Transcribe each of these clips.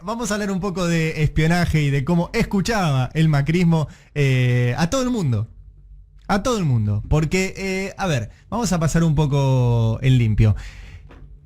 vamos a hablar un poco de espionaje y de cómo escuchaba el macrismo a todo el mundo. A todo el mundo. Porque, a ver, vamos a pasar un poco en limpio.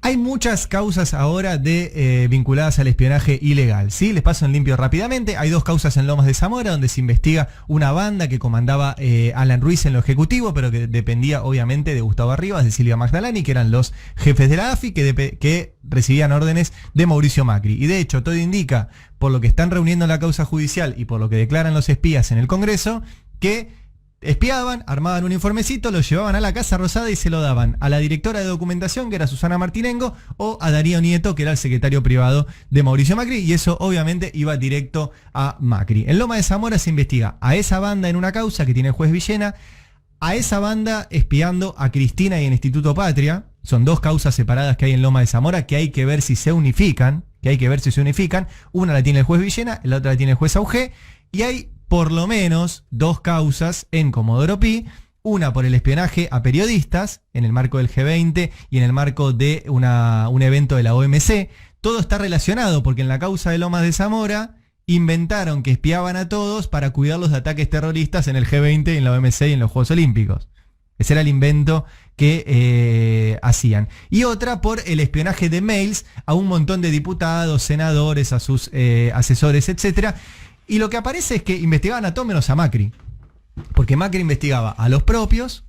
Hay muchas causas ahora vinculadas al espionaje ilegal, ¿sí? Les paso en limpio rápidamente. Hay 2 causas en Lomas de Zamora, donde se investiga una banda que comandaba Alan Ruiz en lo ejecutivo, pero que dependía obviamente de Gustavo Arribas, de Silvia Magdalani, que eran los jefes de la AFI, que recibían órdenes de Mauricio Macri. Y de hecho, todo indica, por lo que están reuniendo en la causa judicial y por lo que declaran los espías en el Congreso, que espiaban, armaban un informecito, lo llevaban a la Casa Rosada y se lo daban a la directora de documentación, que era Susana Martinengo, o a Darío Nieto, que era el secretario privado de Mauricio Macri, y eso obviamente iba directo a Macri. En Loma de Zamora se investiga a esa banda en una causa que tiene el juez Villena, a esa banda espiando a Cristina y el Instituto Patria. Son 2 causas separadas que hay en Loma de Zamora que hay que ver si se unifican, Una la tiene el juez Villena, la otra la tiene el juez Augé, y hay por lo menos 2 causas en Comodoro Pi, una por el espionaje a periodistas en el marco del G20 y en el marco de un evento de la OMC. Todo está relacionado porque en la causa de Lomas de Zamora inventaron que espiaban a todos para cuidarlos de ataques terroristas en el G20, en la OMC y en los Juegos Olímpicos. Ese era el invento que hacían. Y otra por el espionaje de mails a un montón de diputados, senadores, a sus asesores, etcétera. Y lo que aparece es que investigaban a todos menos a Macri. Porque Macri investigaba a los propios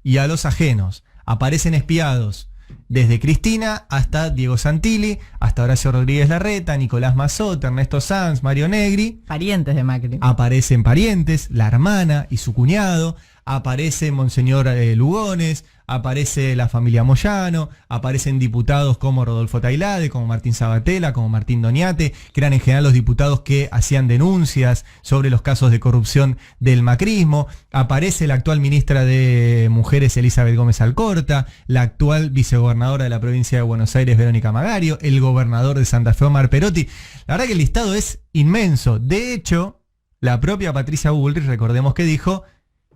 y a los ajenos. Aparecen espiados desde Cristina hasta Diego Santilli, hasta Horacio Rodríguez Larreta, Nicolás Mazzotta, Ernesto Sanz, Mario Negri. Parientes de Macri. Aparecen parientes, la hermana y su cuñado. Aparece Monseñor Lugones, aparece la familia Moyano, aparecen diputados como Rodolfo Tailade, como Martín Sabatella, como Martín Doñate, que eran en general los diputados que hacían denuncias sobre los casos de corrupción del macrismo. Aparece la actual ministra de Mujeres, Elizabeth Gómez Alcorta, la actual vicegobernadora de la provincia de Buenos Aires, Verónica Magario, el gobernador de Santa Fe, Omar Perotti. La verdad que el listado es inmenso. De hecho, la propia Patricia Bullrich, recordemos que dijo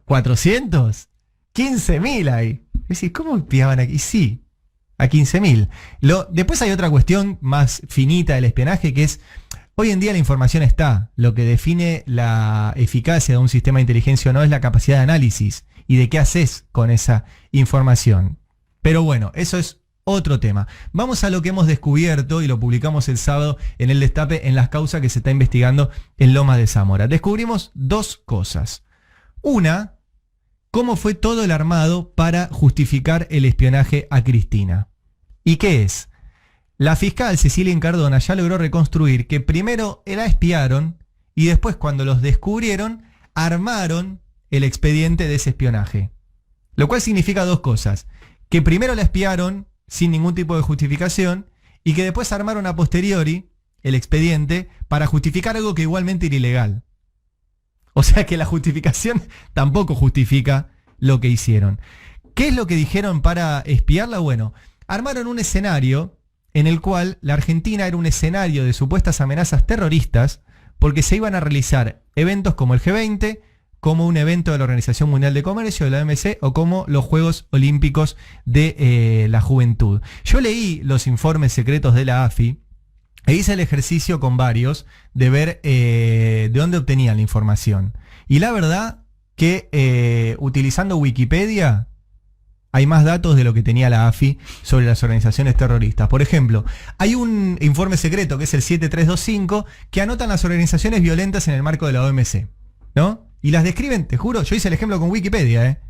400, 15.000 hay. Es decir, ¿cómo espiaban aquí? Sí, a 15.000. Después hay otra cuestión más finita del espionaje, que es, hoy en día la información está. Lo que define la eficacia de un sistema de inteligencia o no es la capacidad de análisis y de qué haces con esa información. Pero bueno, eso es otro tema. Vamos a lo que hemos descubierto y lo publicamos el sábado en El Destape en las causas que se está investigando en Lomas de Zamora. Descubrimos 2 cosas. Una, cómo fue todo el armado para justificar el espionaje a Cristina. ¿Y qué es? La fiscal Cecilia Incardona ya logró reconstruir que primero la espiaron y después, cuando los descubrieron, armaron el expediente de ese espionaje. Lo cual significa 2 cosas. Que primero la espiaron sin ningún tipo de justificación y que después armaron a posteriori el expediente para justificar algo que igualmente era ilegal. O sea que la justificación tampoco justifica lo que hicieron. ¿Qué es lo que dijeron para espiarla? Bueno, armaron un escenario en el cual la Argentina era un escenario de supuestas amenazas terroristas porque se iban a realizar eventos como el G20, como un evento de la Organización Mundial de Comercio, de la OMC, o como los Juegos Olímpicos de la Juventud. Yo leí los informes secretos de la AFI e hice el ejercicio con varios de ver de dónde obtenían la información. Y la verdad que utilizando Wikipedia hay más datos de lo que tenía la AFI sobre las organizaciones terroristas. Por ejemplo, hay un informe secreto que es el 7325 que anotan las organizaciones violentas en el marco de la OMC, ¿no? Y las describen, te juro, yo hice el ejemplo con Wikipedia,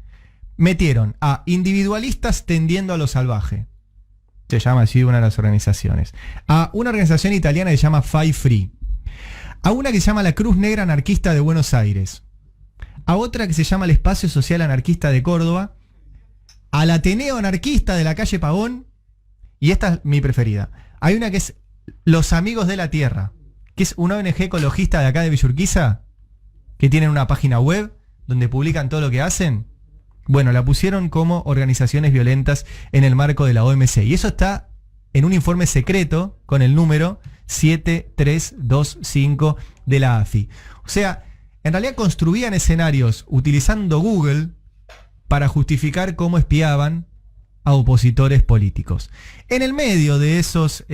metieron a individualistas tendiendo a lo salvaje. Se llama así una de las organizaciones. A una organización italiana que se llama Five Free. A una que se llama la Cruz Negra Anarquista de Buenos Aires. A otra que se llama el Espacio Social Anarquista de Córdoba. Al Ateneo Anarquista de la calle Pavón. Y esta es mi preferida. Hay una que es Los Amigos de la Tierra, que es una ONG ecologista de acá de Villurquiza, que tienen una página web donde publican todo lo que hacen. Bueno, la pusieron como organizaciones violentas en el marco de la OMC. Y eso está en un informe secreto con el número 7325 de la AFI. O sea, en realidad construían escenarios utilizando Google para justificar cómo espiaban a opositores políticos. En el medio de esos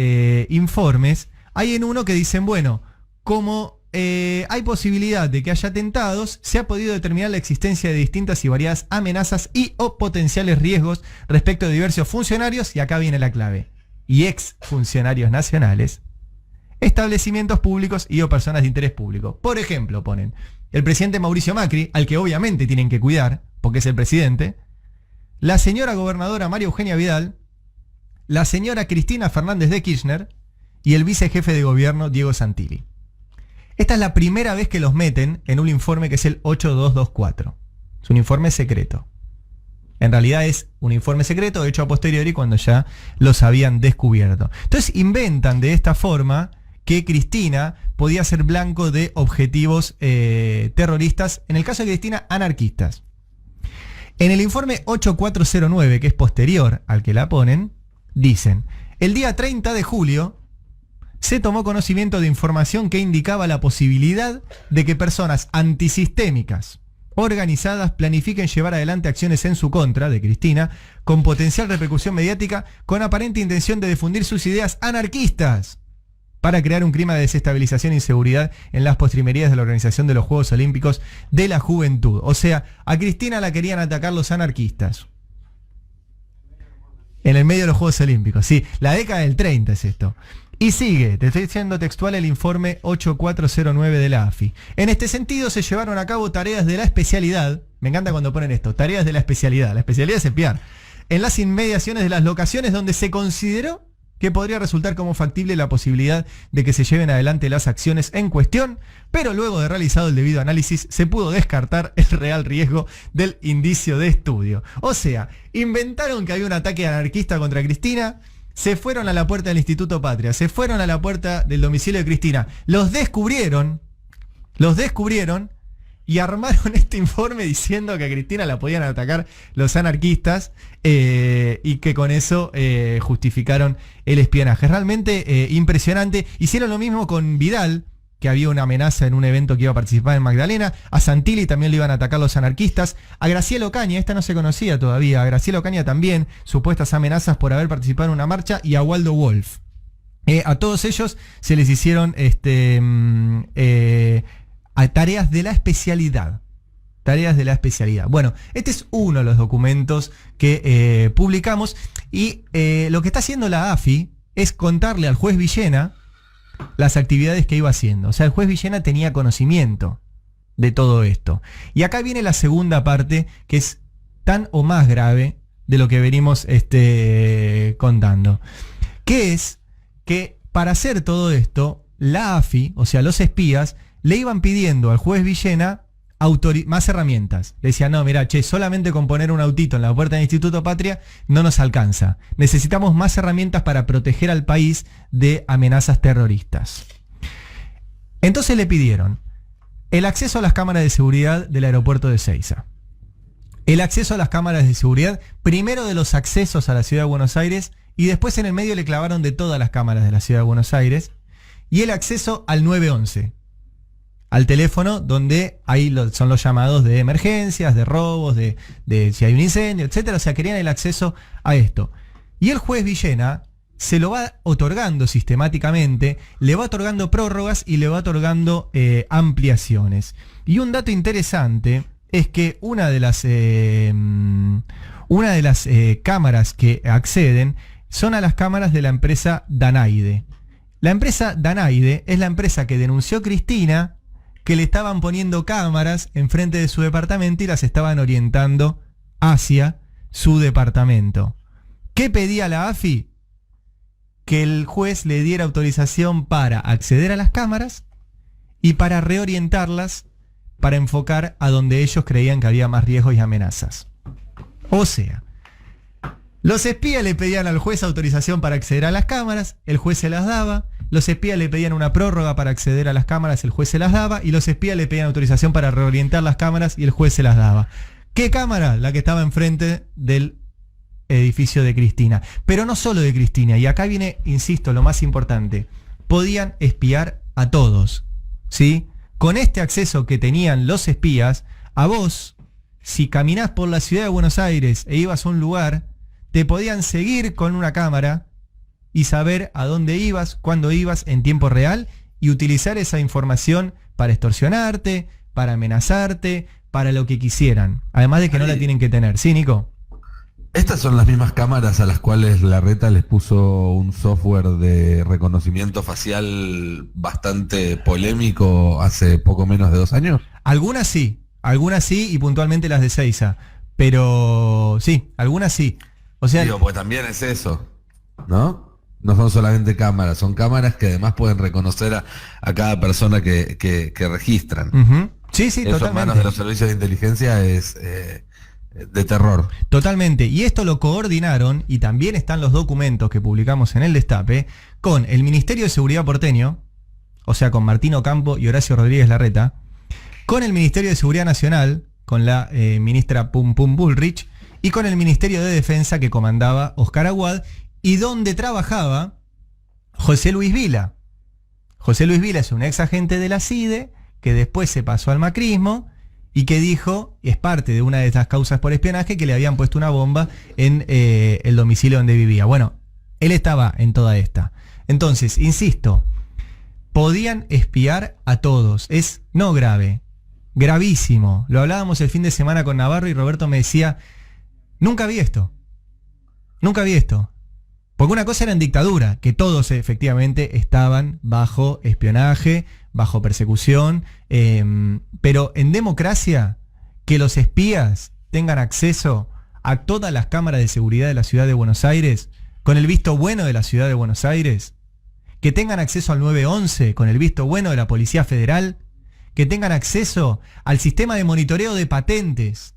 informes hay en uno que dicen, bueno, como hay posibilidad de que haya atentados, se ha podido determinar la existencia de distintas y variadas amenazas y o potenciales riesgos respecto de diversos funcionarios, y acá viene la clave, y ex funcionarios nacionales, establecimientos públicos y o personas de interés público. Por ejemplo, ponen el presidente Mauricio Macri, al que obviamente tienen que cuidar, porque es el presidente, la señora gobernadora María Eugenia Vidal, la señora Cristina Fernández de Kirchner y el vicejefe de gobierno Diego Santilli. Esta es la primera vez que los meten en un informe que es el 8224. Es un informe secreto. En realidad es un informe secreto hecho a posteriori cuando ya los habían descubierto. Entonces inventan de esta forma que Cristina podía ser blanco de objetivos terroristas, en el caso de Cristina, anarquistas. En el informe 8409, que es posterior al que la ponen, dicen, el día 30 de julio se tomó conocimiento de información que indicaba la posibilidad de que personas antisistémicas organizadas planifiquen llevar adelante acciones en su contra, de Cristina, con potencial repercusión mediática, con aparente intención de difundir sus ideas anarquistas para crear un clima de desestabilización e inseguridad en las postrimerías de la organización de los Juegos Olímpicos de la Juventud. O sea, a Cristina la querían atacar los anarquistas. En el medio de los Juegos Olímpicos, sí, la década del 30 es esto. Y sigue, te estoy diciendo textual el informe 8409 de la AFI. En este sentido se llevaron a cabo tareas de la especialidad, me encanta cuando ponen esto, tareas de la especialidad es espiar, en las inmediaciones de las locaciones donde se consideró que podría resultar como factible la posibilidad de que se lleven adelante las acciones en cuestión, pero luego de realizado el debido análisis se pudo descartar el real riesgo del indicio de estudio. O sea, inventaron que había un ataque anarquista contra Cristina, se fueron a la puerta del Instituto Patria, se fueron a la puerta del domicilio de Cristina, los descubrieron y armaron este informe diciendo que a Cristina la podían atacar los anarquistas y que con eso justificaron el espionaje. Realmente impresionante. Hicieron lo mismo con Vidal, que había una amenaza en un evento que iba a participar en Magdalena. A Santilli también le iban a atacar los anarquistas. A Graciela Ocaña, esta no se conocía todavía, a Graciela Ocaña también, supuestas amenazas por haber participado en una marcha, y a Waldo Wolf. A todos ellos se les hicieron a tareas de la especialidad. Tareas de la especialidad. Bueno, este es uno de los documentos que publicamos, y lo que está haciendo la AFI es contarle al juez Villena las actividades que iba haciendo. O sea, el juez Villena tenía conocimiento de todo esto. Y acá viene la segunda parte, que es tan o más grave de lo que venimos contando. Que es que para hacer todo esto, la AFI, o sea, los espías, le iban pidiendo al juez Villena más herramientas. Le decían, no, mira, solamente con poner un autito en la puerta del Instituto Patria no nos alcanza. Necesitamos más herramientas para proteger al país de amenazas terroristas. Entonces le pidieron el acceso a las cámaras de seguridad del aeropuerto de Ezeiza. El acceso a las cámaras de seguridad, primero de los accesos a la ciudad de Buenos Aires, y después en el medio le clavaron de todas las cámaras de la ciudad de Buenos Aires, y el acceso al 911. Al teléfono donde ahí son los llamados de emergencias, de robos, de si hay un incendio, etcétera. O sea, querían el acceso a esto. Y el juez Villena se lo va otorgando sistemáticamente, le va otorgando prórrogas y le va otorgando ampliaciones. Y un dato interesante es que una de las cámaras que acceden son a las cámaras de la empresa Danaide. La empresa Danaide es la empresa que denunció Cristina, que le estaban poniendo cámaras enfrente de su departamento y las estaban orientando hacia su departamento. ¿Qué pedía la AFI? Que el juez le diera autorización para acceder a las cámaras y para reorientarlas para enfocar a donde ellos creían que había más riesgos y amenazas. O sea, los espías le pedían al juez autorización para acceder a las cámaras, el juez se las daba. Los espías le pedían una prórroga para acceder a las cámaras, el juez se las daba, y los espías le pedían autorización para reorientar las cámaras y el juez se las daba. ¿Qué cámara? La que estaba enfrente del edificio de Cristina. Pero no solo de Cristina, y acá viene, insisto, lo más importante. Podían espiar a todos, ¿sí? Con este acceso que tenían los espías, a vos, si caminás por la ciudad de Buenos Aires e ibas a un lugar, te podían seguir con una cámara y saber a dónde ibas, cuándo ibas en tiempo real y utilizar esa información para extorsionarte, para amenazarte, para lo que quisieran. Además de que no la tienen que tener. ¿Sí, Nico? Estas son las mismas cámaras a las cuales Larreta les puso un software de reconocimiento facial bastante polémico hace poco menos de 2 años. Algunas sí y puntualmente las de Seiza. Pero sí, algunas sí. O sea, digo, pues también es eso, ¿no? No son solamente cámaras, son cámaras que además pueden reconocer a cada persona que registran. Sí, eso totalmente. En manos de los servicios de inteligencia es de terror. Totalmente. Y esto lo coordinaron, y también están los documentos que publicamos en el Destape, con el Ministerio de Seguridad porteño, o sea, con Martín Ocampo y Horacio Rodríguez Larreta, con el Ministerio de Seguridad Nacional, con la ministra Pum Pum Bullrich, y con el Ministerio de Defensa que comandaba Oscar Aguad, y donde trabajaba José Luis Vila. José Luis Vila es un ex agente de la CIDE, que después se pasó al macrismo, y que dijo, es parte de una de estas causas por espionaje, que le habían puesto una bomba en el domicilio donde vivía. Bueno, él estaba en toda esta. Entonces, insisto, podían espiar a todos. Es no grave, gravísimo. Lo hablábamos el fin de semana con Navarro y Roberto me decía, nunca vi esto. Nunca vi esto. Porque una cosa era en dictadura, que todos efectivamente estaban bajo espionaje, bajo persecución, pero en democracia, que los espías tengan acceso a todas las cámaras de seguridad de la ciudad de Buenos Aires, con el visto bueno de la ciudad de Buenos Aires, que tengan acceso al 911 con el visto bueno de la Policía Federal, que tengan acceso al sistema de monitoreo de patentes,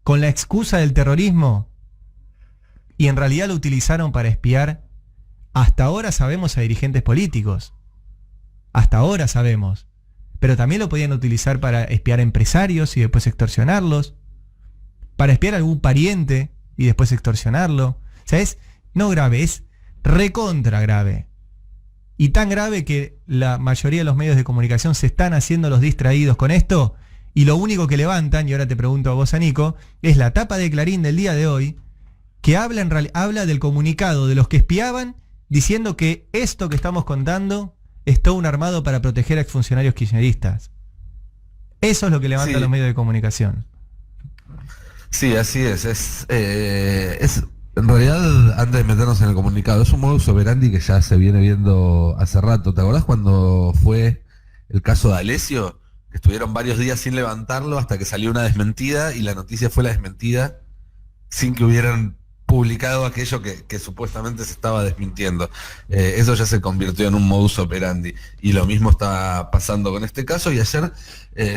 con la excusa del terrorismo, y en realidad lo utilizaron para espiar. Hasta ahora sabemos a dirigentes políticos. Hasta ahora sabemos. Pero también lo podían utilizar para espiar a empresarios y después extorsionarlos. Para espiar a algún pariente y después extorsionarlo. O sea, es no grave, es recontra grave. Y tan grave que la mayoría de los medios de comunicación se están haciendo los distraídos con esto. Y lo único que levantan, y ahora te pregunto a vos, a Nico, es la tapa de Clarín del día de hoy, que habla del comunicado de los que espiaban, diciendo que esto que estamos contando es todo un armado para proteger a exfuncionarios kirchneristas. Eso es lo que levantan los medios de comunicación. Sí, así es. En realidad, antes de meternos en el comunicado, es un modus operandi que ya se viene viendo hace rato. ¿Te acordás cuando fue el caso de Alessio? Que estuvieron varios días sin levantarlo hasta que salió una desmentida y la noticia fue la desmentida sin que hubieran publicado aquello que supuestamente se estaba desmintiendo. Eso ya se convirtió en un modus operandi y lo mismo está pasando con este caso. Y ayer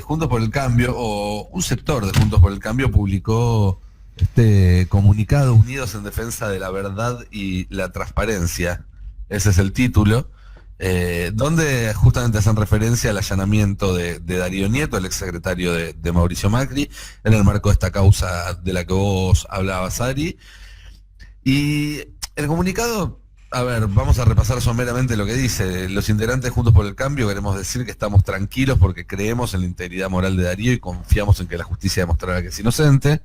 Juntos por el Cambio, o un sector de Juntos por el Cambio, publicó este comunicado: Unidos en Defensa de la Verdad y la Transparencia. Ese es el título, donde justamente hacen referencia al allanamiento de Darío Nieto, el exsecretario de Mauricio Macri, en el marco de esta causa de la que vos hablabas, Ari. Y el comunicado, a ver, vamos a repasar someramente lo que dice. Los integrantes Juntos por el Cambio queremos decir que estamos tranquilos porque creemos en la integridad moral de Darío y confiamos en que la justicia demostrará que es inocente.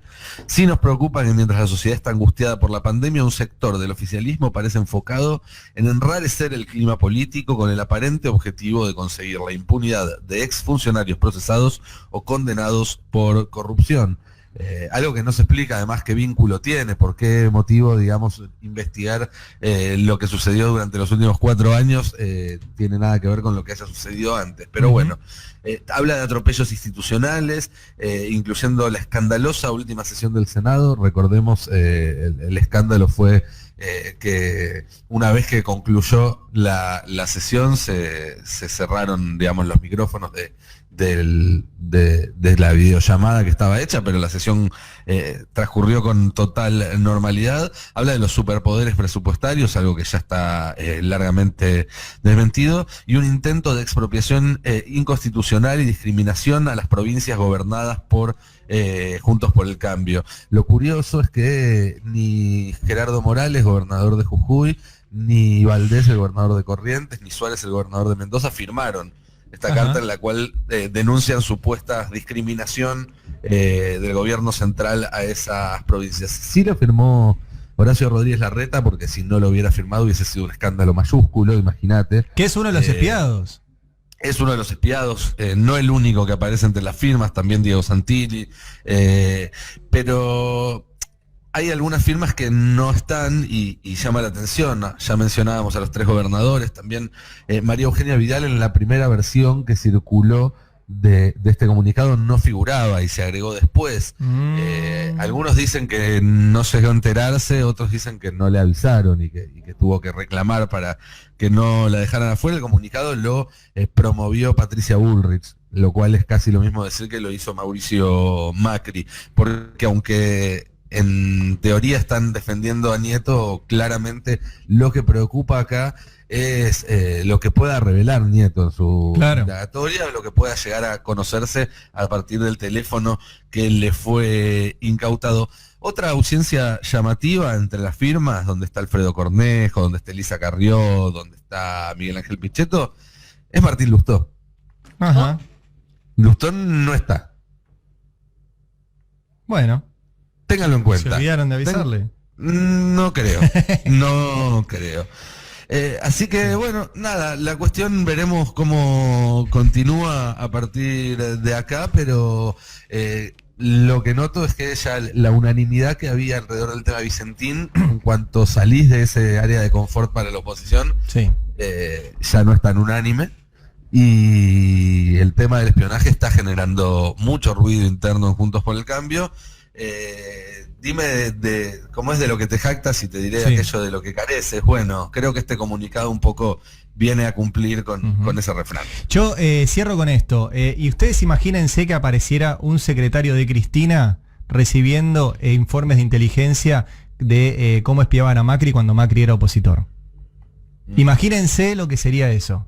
Sí nos preocupa que mientras la sociedad está angustiada por la pandemia, un sector del oficialismo parece enfocado en enrarecer el clima político con el aparente objetivo de conseguir la impunidad de exfuncionarios procesados o condenados por corrupción. Algo que no se explica además qué vínculo tiene, por qué motivo, digamos, investigar lo que sucedió durante los últimos 4 años tiene nada que ver con lo que haya sucedido antes. Pero bueno, habla de atropellos institucionales, incluyendo la escandalosa última sesión del Senado. Recordemos, el escándalo fue que una vez que concluyó la sesión se cerraron, digamos, los micrófonos de la videollamada que estaba hecha, pero la sesión transcurrió con total normalidad. Habla de los superpoderes presupuestarios, algo que ya está largamente desmentido, y un intento de expropiación inconstitucional y discriminación a las provincias gobernadas por Juntos por el Cambio. Lo curioso es que ni Gerardo Morales, gobernador de Jujuy, ni Valdés, el gobernador de Corrientes, ni Suárez, el gobernador de Mendoza, firmaron esta carta en la cual denuncian supuesta discriminación del gobierno central a esas provincias. Sí lo firmó Horacio Rodríguez Larreta, porque si no lo hubiera firmado hubiese sido un escándalo mayúsculo, imagínate. Que es uno de los espiados. Es uno de los espiados, no el único que aparece entre las firmas, también Diego Santilli, pero hay algunas firmas que no están y llama la atención, ¿no? Ya mencionábamos a los 3 gobernadores, también María Eugenia Vidal en la primera versión que circuló de este comunicado no figuraba y se agregó después. Algunos dicen que no llegó a enterarse, otros dicen que no le avisaron y que tuvo que reclamar para que no la dejaran afuera. El comunicado lo promovió Patricia Bullrich, lo cual es casi lo mismo decir que lo hizo Mauricio Macri, porque aunque en teoría están defendiendo a Nieto, claramente lo que preocupa acá es lo que pueda revelar Nieto en su indagatoria, lo que pueda llegar a conocerse a partir del teléfono que le fue incautado. Otra ausencia llamativa entre las firmas, donde está Alfredo Cornejo, donde está Elisa Carrió, donde está Miguel Ángel Pichetto, es Martín Lustó. Ajá. Lustó no está. Bueno. Ténganlo en cuenta. ¿Se olvidaron de avisarle? No creo, no creo. Así que bueno, nada, la cuestión veremos cómo continúa a partir de acá, pero lo que noto es que ya la unanimidad que había alrededor del tema Vicentín, en cuanto salís de ese área de confort para la oposición, sí, ya no es tan unánime. Y el tema del espionaje está generando mucho ruido interno en Juntos por el Cambio. Dime cómo es de lo que te jactas y te diré aquello de lo que careces. Bueno, creo que este comunicado un poco viene a cumplir con ese refrán. Yo cierro con esto. Y ustedes imagínense que apareciera un secretario de Cristina recibiendo informes de inteligencia de cómo espiaban a Macri cuando Macri era opositor. Imagínense lo que sería eso.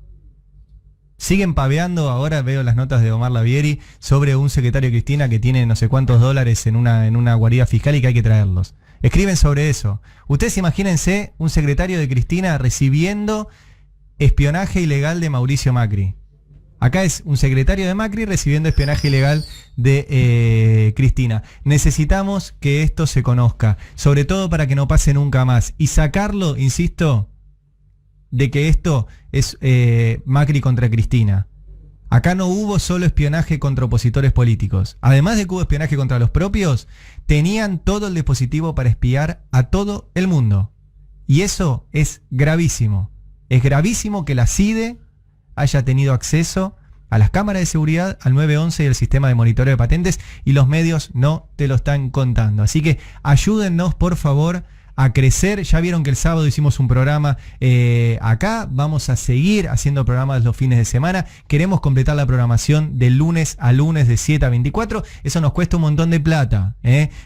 Siguen paveando, ahora veo las notas de Omar Lavieri sobre un secretario de Cristina que tiene no sé cuántos dólares en una guarida fiscal y que hay que traerlos. Escriben sobre eso. Ustedes imagínense un secretario de Cristina recibiendo espionaje ilegal de Mauricio Macri. Acá es un secretario de Macri recibiendo espionaje ilegal de Cristina. Necesitamos que esto se conozca, sobre todo para que no pase nunca más. Y sacarlo, insisto, de que esto es Macri contra Cristina. Acá no hubo solo espionaje contra opositores políticos. Además de que hubo espionaje contra los propios, tenían todo el dispositivo para espiar a todo el mundo. Y eso es gravísimo. Es gravísimo que la CIDE haya tenido acceso a las cámaras de seguridad, al 911 y al sistema de monitoreo de patentes, y los medios no te lo están contando. Así que ayúdennos, por favor, a crecer. Ya vieron que el sábado hicimos un programa acá, vamos a seguir haciendo programas los fines de semana, queremos completar la programación de lunes a lunes de 7 a 24, eso nos cuesta un montón de plata,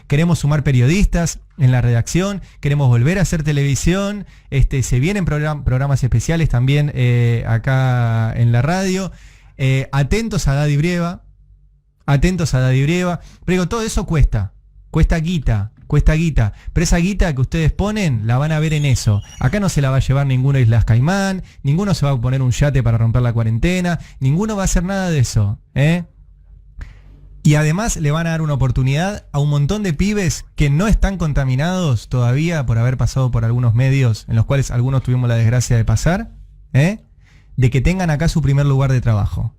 queremos sumar periodistas en la redacción, queremos volver a hacer televisión, se vienen programas especiales también acá en la radio, atentos a Daddy Brieva, pero todo eso cuesta guita, pero esa guita que ustedes ponen la van a ver en eso. Acá no se la va a llevar ninguno de Islas Caimán, ninguno se va a poner un yate para romper la cuarentena, ninguno va a hacer nada de eso, Y además le van a dar una oportunidad a un montón de pibes que no están contaminados todavía por haber pasado por algunos medios en los cuales algunos tuvimos la desgracia de pasar, de que tengan acá su primer lugar de trabajo.